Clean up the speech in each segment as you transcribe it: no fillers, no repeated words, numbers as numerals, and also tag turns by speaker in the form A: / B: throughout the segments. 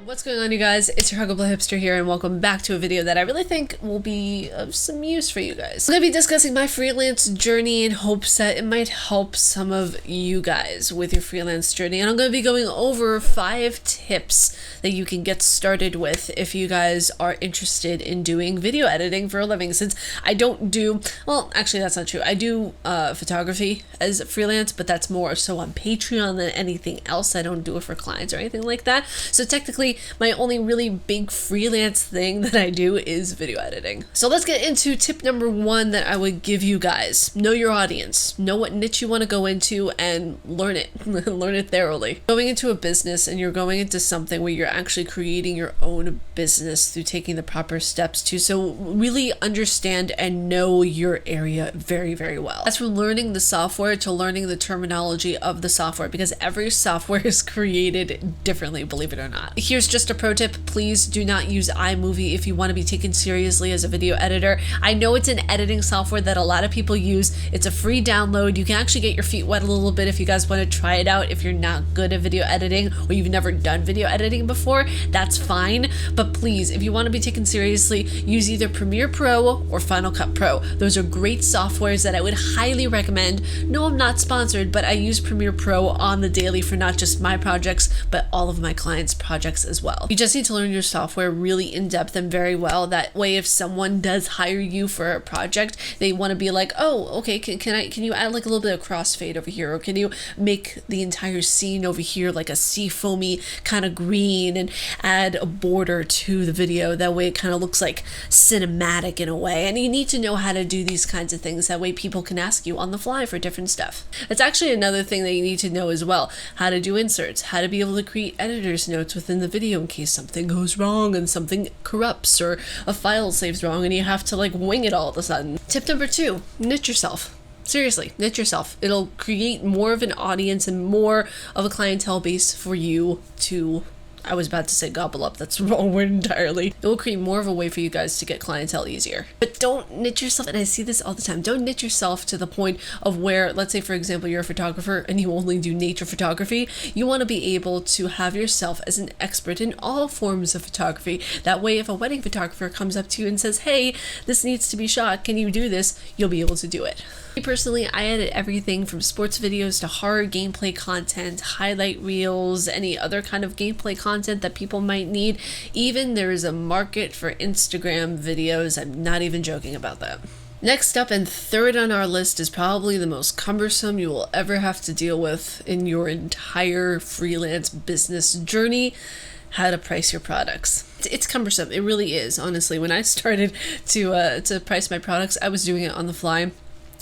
A: What's going on, you guys? It's your Huggable Hipster here, and welcome back to a video that I really think will be of some use for you guys. I'm going to be discussing my freelance journey in hopes that it might help some of you guys with your freelance journey, and I'm going to be going over 5 tips that you can get started with if you guys are interested in doing video editing for a living. Since I don't do, well, actually that's not true. I do photography as freelance, but that's more so on Patreon than anything else. I don't do it for clients or anything like that. So technically, my only really big freelance thing that I do is video editing. So let's get into tip number 1 that I would give you guys. Know your audience. Know what niche you want to go into and learn it. Learn it thoroughly. Going into a business and you're going into something where you're actually creating your own business through taking the proper steps to. So really understand and know your area very, very well. That's from learning the software to learning the terminology of the software, because every software is created differently, believe it or not. Here's just a pro tip. Please do not use iMovie if you want to be taken seriously as a video editor. I know it's an editing software that a lot of people use. It's a free download. You can actually get your feet wet a little bit if you guys want to try it out. If you're not good at video editing or you've never done video editing before, that's fine. But please, if you want to be taken seriously, use either Premiere Pro or Final Cut Pro. Those are great softwares that I would highly recommend. No, I'm not sponsored, but I use Premiere Pro on the daily for not just my projects, but all of my clients' projects as well. You just need to learn your software really in depth and very well. That way, if someone does hire you for a project, they want to be like, oh, okay, can you add like a little bit of crossfade over here, or can you make the entire scene over here like a sea foamy kind of green and add a border to the video. That way it kind of looks like cinematic in a way. And you need to know how to do these kinds of things. That way people can ask you on the fly for different stuff. It's actually another thing that you need to know as well. How to do inserts, how to be able to create editor's notes within the video in case something goes wrong and something corrupts or a file saves wrong and you have to like wing it all of a sudden. Tip number 2, niche yourself. Seriously, niche yourself. It'll create more of an audience and more of a clientele base for you to, I was about to say gobble up, that's the wrong word entirely. It will create more of a way for you guys to get clientele easier. But don't niche yourself, and I see this all the time, don't niche yourself to the point of where, let's say for example, you're a photographer and you only do nature photography. You want to be able to have yourself as an expert in all forms of photography. That way if a wedding photographer comes up to you and says, hey, this needs to be shot, can you do this? You'll be able to do it. Personally, I edit everything from sports videos to horror gameplay content, highlight reels, any other kind of gameplay content that people might need. Even there is a market for Instagram videos. I'm not even joking about that. Next up and third on our list is probably the most cumbersome you will ever have to deal with in your entire freelance business journey: how to price your products. It's cumbersome. It really is, honestly. When I started to price my products, I was doing it on the fly.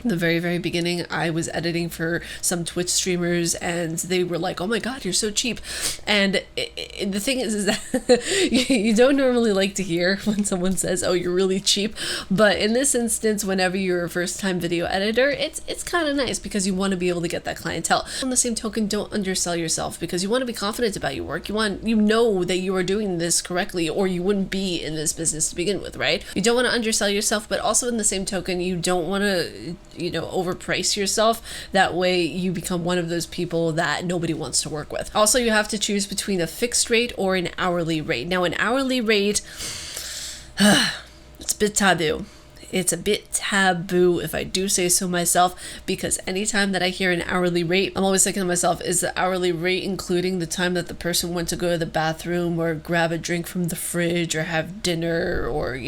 A: In the very, very beginning, I was editing for some Twitch streamers and they were like, oh my god, you're so cheap. And the thing is that you don't normally like to hear when someone says, oh, you're really cheap. But in this instance, whenever you're a first-time video editor, it's kind of nice because you want to be able to get that clientele. On the same token, don't undersell yourself, because you want to be confident about your work. You know that you are doing this correctly, or you wouldn't be in this business to begin with, right? You don't want to undersell yourself, but also in the same token, you don't want to overprice yourself. That way you become one of those people that nobody wants to work with. Also, you have to choose between a fixed rate or an hourly rate. Now, an hourly rate, it's a bit taboo. It's a bit taboo, if I do say so myself, because anytime that I hear an hourly rate, I'm always thinking to myself, is the hourly rate including the time that the person went to go to the bathroom or grab a drink from the fridge or have dinner or,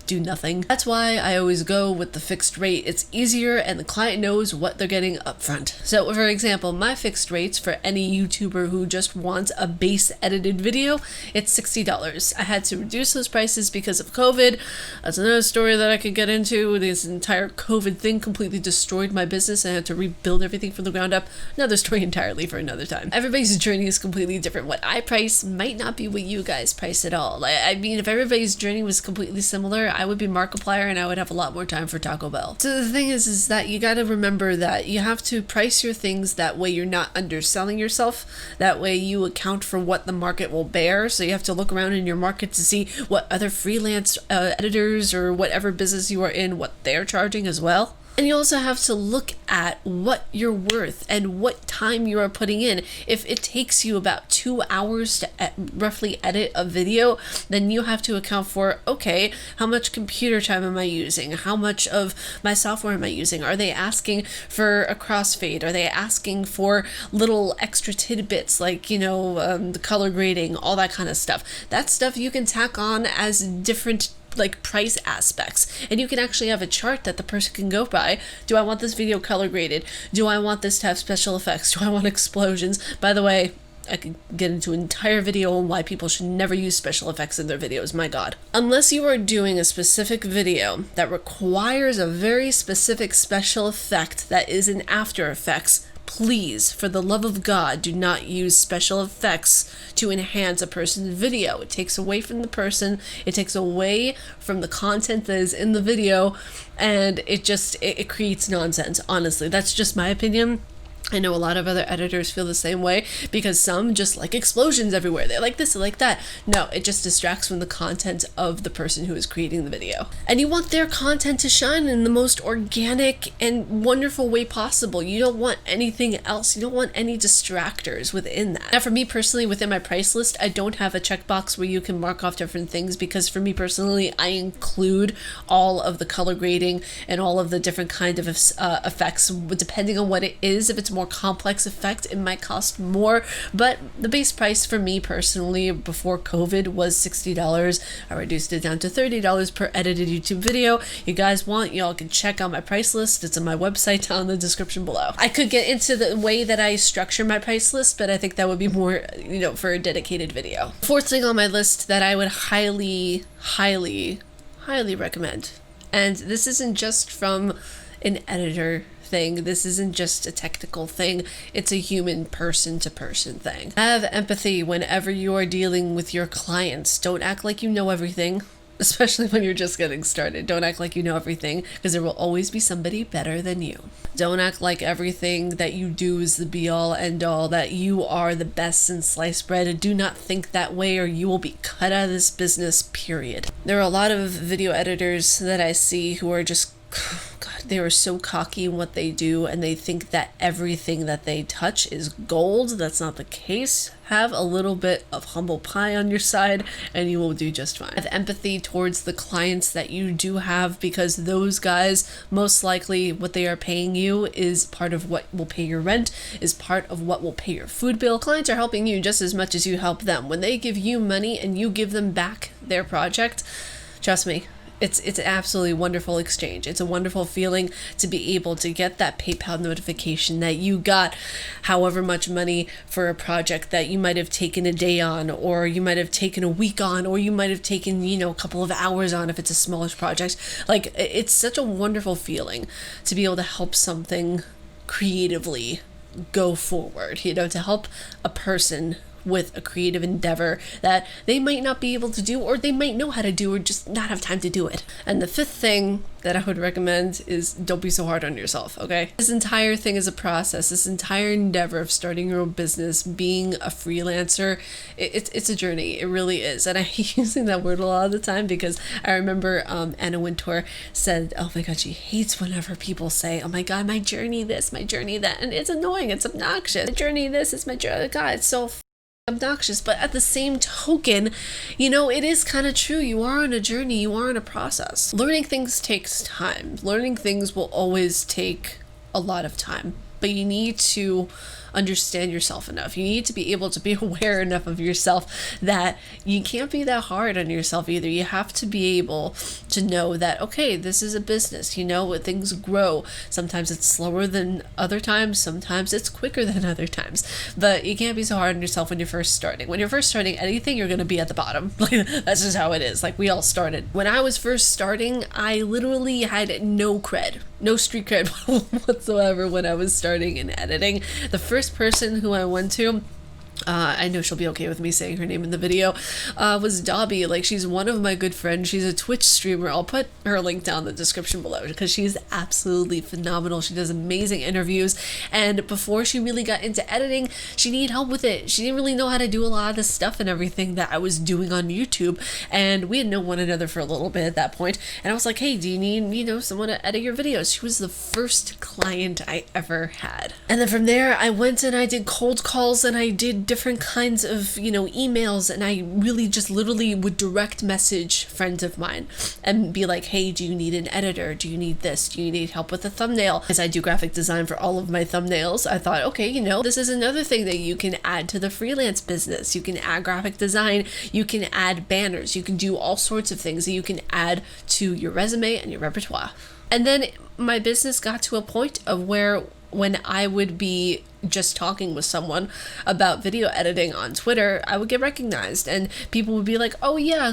A: do nothing? That's why I always go with the fixed rate. It's easier and the client knows what they're getting up front. So for example, my fixed rates for any YouTuber who just wants a base edited video, it's $60. I had to reduce those prices because of COVID. That's another story that I could get into. This entire COVID thing completely destroyed my business. I had to rebuild everything from the ground up. Another story entirely for another time. Everybody's journey is completely different. What I price might not be what you guys price at all. I mean, if everybody's journey was completely similar, I would be Markiplier and I would have a lot more time for Taco Bell. So the thing is that you got to remember that you have to price your things that way you're not underselling yourself. That way you account for what the market will bear. So you have to look around in your market to see what other freelance editors or whatever business you are in, what they're charging as well. And you also have to look at what you're worth and what time you are putting in. If it takes you about 2 hours to roughly edit a video, then you have to account for, okay, how much computer time am I using? How much of my software am I using? Are they asking for a crossfade? Are they asking for little extra tidbits like, you know, the color grading, all that kind of stuff? That stuff you can tack on as different like price aspects, and you can actually have a chart that the person can go by. Do I want this video color graded? Do I want this to have special effects? Do I want explosions? By the way, I could get into an entire video on why people should never use special effects in their videos, my god. Unless you are doing a specific video that requires a very specific special effect that is in After Effects, please, for the love of God, do not use special effects to enhance a person's video. It takes away from the person, it takes away from the content that is in the video, and it creates nonsense, honestly. That's just my opinion. I know a lot of other editors feel the same way, because some just like explosions everywhere. They like this, they like that. No, it just distracts from the content of the person who is creating the video. And you want their content to shine in the most organic and wonderful way possible. You don't want anything else. You don't want any distractors within that. Now, for me personally, within my price list, I don't have a checkbox where you can mark off different things, because for me personally, I include all of the color grading and all of the different kind of effects, depending on what it is. If it's more complex effect, it might cost more, but the base price for me personally before COVID was $60. I reduced it down to $30 per edited YouTube video. You guys want, y'all can check out my price list. It's on my website down in the description below. I could get into the way that I structure my price list, but I think that would be more, you know, for a dedicated video. Fourth thing on my list that I would highly recommend, and this isn't just from an editor thing, this isn't just a technical thing, it's a human person-to-person thing. Have empathy whenever you are dealing with your clients. Don't act like you know everything, especially when you're just getting started. Don't act like you know everything, because there will always be somebody better than you. Don't act like everything that you do is the be-all end-all, that you are the best since sliced bread. Do not think that way, or you will be cut out of this business, period. There are a lot of video editors that I see who are just, God, they are so cocky in what they do, and they think that everything that they touch is gold. That's not the case. Have a little bit of humble pie on your side and you will do just fine. Have empathy towards the clients that you do have, because those guys, most likely what they are paying you is part of what will pay your rent, is part of what will pay your food bill. Clients are helping you just as much as you help them. When they give you money and you give them back their project, trust me, it's an absolutely wonderful exchange. It's a wonderful feeling to be able to get that PayPal notification that you got however much money for a project that you might have taken a day on, or you might have taken a week on, or you might have taken, you know, a couple of hours on if it's a smallish project. Like, it's such a wonderful feeling to be able to help something creatively go forward, you know, to help a person with a creative endeavor that they might not be able to do, or they might know how to do, or just not have time to do it. And the fifth thing that I would recommend is don't be so hard on yourself, okay? This entire thing is a process. This entire endeavor of starting your own business, being a freelancer, it's a journey. It really is. And I hate using that word a lot of the time, because I remember Anna Wintour said, oh my God, she hates whenever people say, oh my God, my journey this, my journey that. And it's annoying. It's obnoxious. My journey this is my journey. God, it's so obnoxious. But at the same token, you know, it is kind of true. You are on a journey, you are on a process. Learning things takes time. Learning things will always take a lot of time, but you need to understand yourself enough. You need to be able to be aware enough of yourself that you can't be that hard on yourself either. You have to be able to know that, okay, this is a business, you know, things grow. Sometimes it's slower than other times, sometimes it's quicker than other times, but you can't be so hard on yourself when you're first starting. When you're first starting anything, you're going to be at the bottom. That's just how it is. Like, we all started. When I was first starting, I literally had no cred, no street cred whatsoever when I was starting in editing. The first person who I went to I know she'll be okay with me saying her name in the video, was Dobby. Like, she's one of my good friends. She's a Twitch streamer. I'll put her link down in the description below because she's absolutely phenomenal. She does amazing interviews, and before she really got into editing, she needed help with it. She didn't really know how to do a lot of the stuff and everything that I was doing on YouTube, and we had known one another for a little bit at that point, and I was like, hey, do you need, you know, someone to edit your videos? She was the first client I ever had. And then from there, I went and I did cold calls, and I did different kinds of, you know, emails, and I really just literally would direct message friends of mine and be like, hey, do you need an editor? Do you need this? Do you need help with a thumbnail? As I do graphic design for all of my thumbnails, I thought, okay, you know, this is another thing that you can add to the freelance business. You can add graphic design, you can add banners, you can do all sorts of things that you can add to your resume and your repertoire. And then my business got to a point of where when I would be just talking with someone about video editing on Twitter, I would get recognized, and people would be like, oh yeah,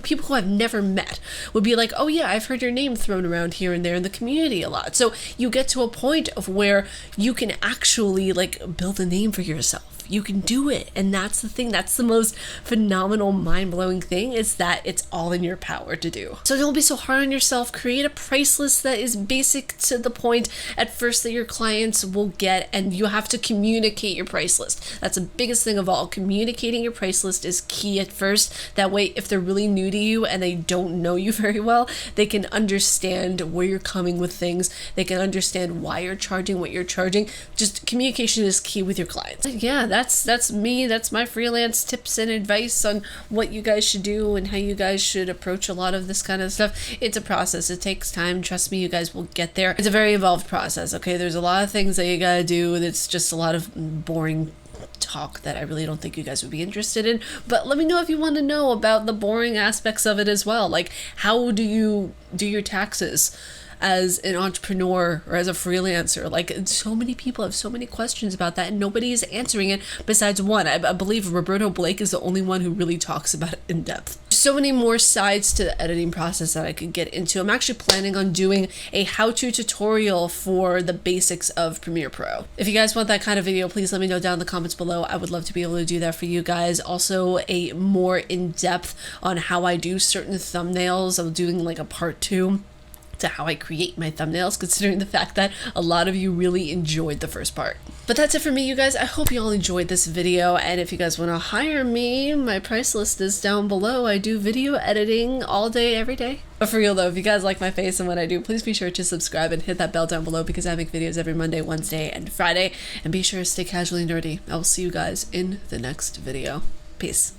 A: people who I've never met would be like, oh yeah, I've heard your name thrown around here and there in the community a lot. So you get to a point of where you can actually like build a name for yourself. You can do it, and that's the thing. That's the most phenomenal, mind-blowing thing, is that it's all in your power to do. So don't be so hard on yourself. Create a price list that is basic to the point at first that your clients will get, and you have to communicate your price list. That's the biggest thing of all. Communicating your price list is key at first. That way, if they're really new to you and they don't know you very well, they can understand where you're coming with things. They can understand why you're charging what you're charging. Just communication is key with your clients. Yeah, that's me. That's my freelance tips and advice on what you guys should do and how you guys should approach a lot of this kind of stuff. It's a process. It takes time. Trust me, you guys will get there. It's a very involved process, okay? There's a lot of things that you gotta do. It's just a lot of boring talk that I really don't think you guys would be interested in. But let me know if you want to know about the boring aspects of it as well. Like, how do you do your taxes as an entrepreneur or as a freelancer? Like, so many people have so many questions about that, and nobody is answering it besides one. I believe Roberto Blake is the only one who really talks about it in depth. So many more sides to the editing process that I could get into. I'm actually planning on doing a how-to tutorial for the basics of Premiere Pro. If you guys want that kind of video, please let me know down in the comments below. I would love to be able to do that for you guys. Also, a more in-depth on how I do certain thumbnails. I'm doing like a part 2 to how I create my thumbnails, considering the fact that a lot of you really enjoyed the first part. But that's it for me, you guys. I hope you all enjoyed this video, and if you guys want to hire me, my price list is down below. I do video editing all day, every day. But for real though, if you guys like my face and what I do, please be sure to subscribe and hit that bell down below, because I make videos every Monday, Wednesday, and Friday. And be sure to stay casually nerdy. I will see you guys in the next video. Peace.